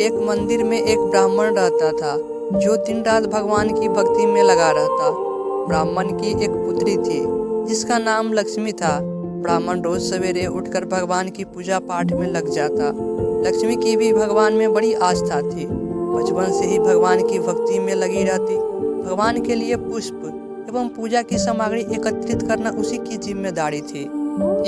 एक मंदिर में एक ब्राह्मण रहता था जो दिन रात भगवान की भक्ति में लगा रहता। ब्राह्मण की एक पुत्री थी जिसका नाम लक्ष्मी था। ब्राह्मण रोज सवेरे उठकर भगवान की पूजा पाठ में लग जाता। लक्ष्मी की भी भगवान में बड़ी आस्था थी। बचपन से ही भगवान की भक्ति में लगी रहती। भगवान के लिए पुष्प एवं पूजा की सामग्री एकत्रित करना उसी की जिम्मेदारी थी।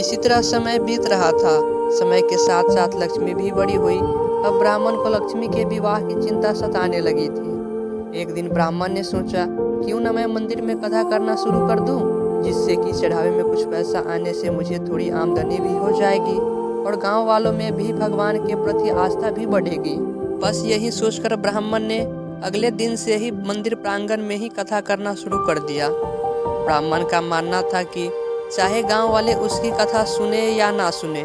इसी तरह समय बीत रहा था। समय के साथ साथ लक्ष्मी भी बड़ी हुई। अब ब्राह्मण को लक्ष्मी के विवाह की चिंता सताने लगी थी। एक दिन ब्राह्मण ने सोचा, क्यों न मैं मंदिर में कथा करना शुरू कर दूं, जिससे कि चढ़ावे में कुछ पैसा आने से मुझे थोड़ी आमदनी भी हो जाएगी और गांव वालों में भी भगवान के प्रति आस्था भी बढ़ेगी। बस यही सोचकर ब्राह्मण ने अगले दिन से ही मंदिर प्रांगण में ही कथा करना शुरू कर दिया। ब्राह्मण का मानना था कि चाहे गांव वाले उसकी कथा सुने या ना सुने,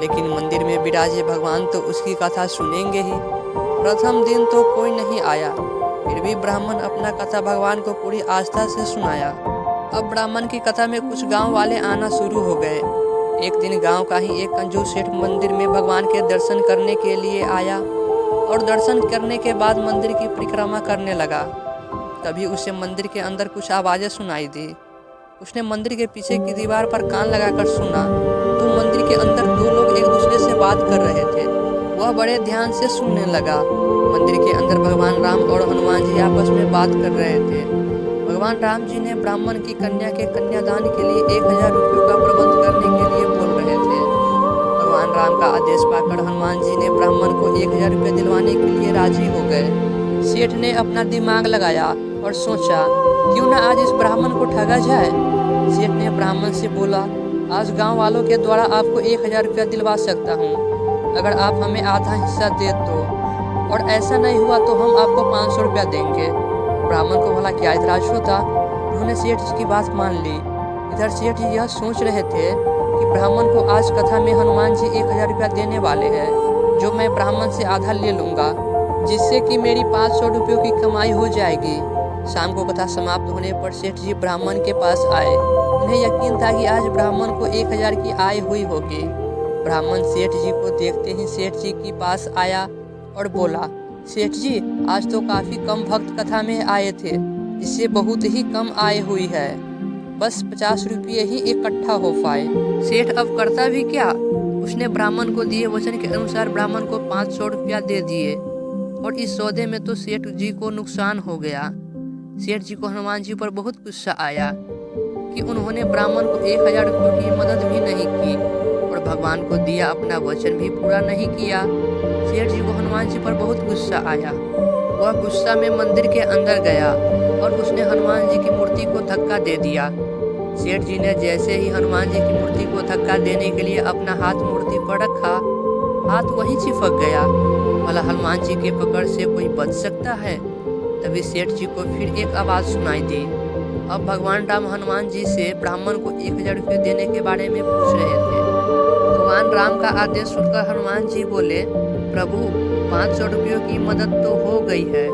लेकिन मंदिर में विराजे भगवान तो उसकी कथा सुनेंगे ही। प्रथम दिन तो कोई नहीं आया, फिर भी ब्राह्मण अपना कथा भगवान को पूरी आस्था से सुनाया। अब ब्राह्मण की कथा में कुछ गांव वाले आना शुरू हो गए। एक दिन गांव का ही एक कंजूस सेठ मंदिर में भगवान के दर्शन करने के लिए आया और दर्शन करने के बाद मंदिर की परिक्रमा करने लगा। तभी उसे मंदिर के अंदर कुछ आवाज़ें सुनाई दी। उसने मंदिर के पीछे की दीवार पर कान लगाकर सुना तो मंदिर के अंदर दो लोग एक दूसरे से बात कर रहे थे। वह बड़े ध्यान से सुनने लगा। मंदिर के अंदर भगवान राम और हनुमान जी आपस में बात कर रहे थे। भगवान राम जी ने ब्राह्मण की कन्या के कन्यादान के लिए 1000 रुपयों का प्रबंध करने के लिए बोल रहे थे। भगवान राम का आदेश पाकर हनुमान जी ने ब्राह्मण को 1000 रुपये दिलवाने के लिए राजी हो गए। सेठ ने अपना दिमाग लगाया और सोचा, क्यों न आज इस ब्राह्मण को ठगा जाए। सेठ ने ब्राह्मण से बोला, आज गांव वालों के द्वारा आपको 1000 रुपया दिलवा सकता हूं, अगर आप हमें आधा हिस्सा दे दो, और ऐसा नहीं हुआ तो हम आपको 500 रुपया देंगे। ब्राह्मण को भला क्या इतराज होता। उन्होंने सेठ जी की बात मान ली। इधर सेठ जी यह सोच रहे थे कि ब्राह्मण को आज कथा में हनुमान जी 1000 रुपया देने वाले हैं, जो मैं ब्राह्मण से आधा ले लूँगा, जिससे कि मेरी 500 रुपयों की कमाई हो जाएगी। शाम को कथा समाप्त होने पर सेठ जी ब्राह्मण के पास आए। उन्हें यकीन था कि आज ब्राह्मण को 1000 की आय हुई होगी। ब्राह्मण सेठ जी को देखते ही सेठ जी के पास आया और बोला, सेठ जी, आज तो काफ़ी कम भक्त कथा में आए थे, जिससे बहुत ही कम आय हुई है। बस 50 रुपये ही इकट्ठा हो पाए। सेठ अब करता भी क्या। उसने ब्राह्मण को दिए वचन के अनुसार ब्राह्मण को 500 रुपया दे दिए और इस सौदे में तो सेठ जी को नुकसान हो गया। सेठ जी को हनुमान जी पर बहुत गुस्सा आया कि उन्होंने ब्राह्मण को 1000 रुपयों की मदद भी नहीं की और भगवान को दिया अपना वचन भी पूरा नहीं किया। सेठ जी को हनुमान जी पर बहुत गुस्सा आया। वह गुस्सा में मंदिर के अंदर गया और उसने हनुमान जी की मूर्ति को धक्का दे दिया। सेठ जी ने जैसे ही हनुमान जी की मूर्ति को धक्का देने के लिए अपना हाथ मूर्ति पर रखा, हाथ वहीं चिपक गया। भला हनुमान जी के पकड़ से कोई बच सकता है। तभी सेठ जी को फिर एक आवाज़ सुनाई दी। अब भगवान राम हनुमान जी से ब्राह्मण को 1000 रुपये देने के बारे में पूछ रहे थे। भगवान राम का आदेश सुनकर हनुमान जी बोले, प्रभु, 500 रुपयों की मदद तो हो गई है,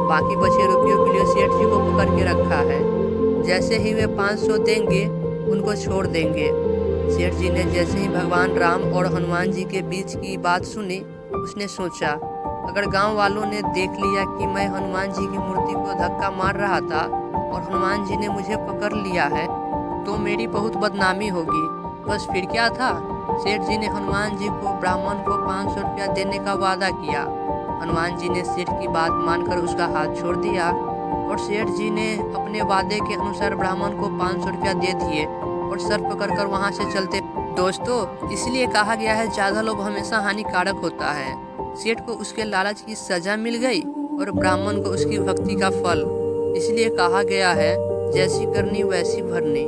बाकी बचे रुपयों के लिए सेठ जी को पकड़ के रखा है। जैसे ही वे 500 देंगे उनको छोड़ देंगे। सेठ जी ने जैसे ही भगवान राम और हनुमान जी के बीच की बात सुनी, उसने सोचा, अगर गांव वालों ने देख लिया कि मैं हनुमान जी की मूर्ति को धक्का मार रहा था और हनुमान जी ने मुझे पकड़ लिया है, तो मेरी बहुत बदनामी होगी। बस फिर क्या था। सेठ जी ने हनुमान जी को ब्राह्मण को 500 रुपया देने का वादा किया। हनुमान जी ने सेठ की बात मानकर उसका हाथ छोड़ दिया और सेठ जी ने अपने वादे के अनुसार ब्राह्मण को 500 रुपया दे दिए और सर पकड़कर वहां से चलते। दोस्तों, इसलिए कहा गया है, ज़्यादा लोभ हमेशा हानिकारक होता है। सेठ को उसके लालच की सजा मिल गई और ब्राह्मण को उसकी भक्ति का फल। इसलिए कहा गया है, जैसी करनी वैसी भरनी।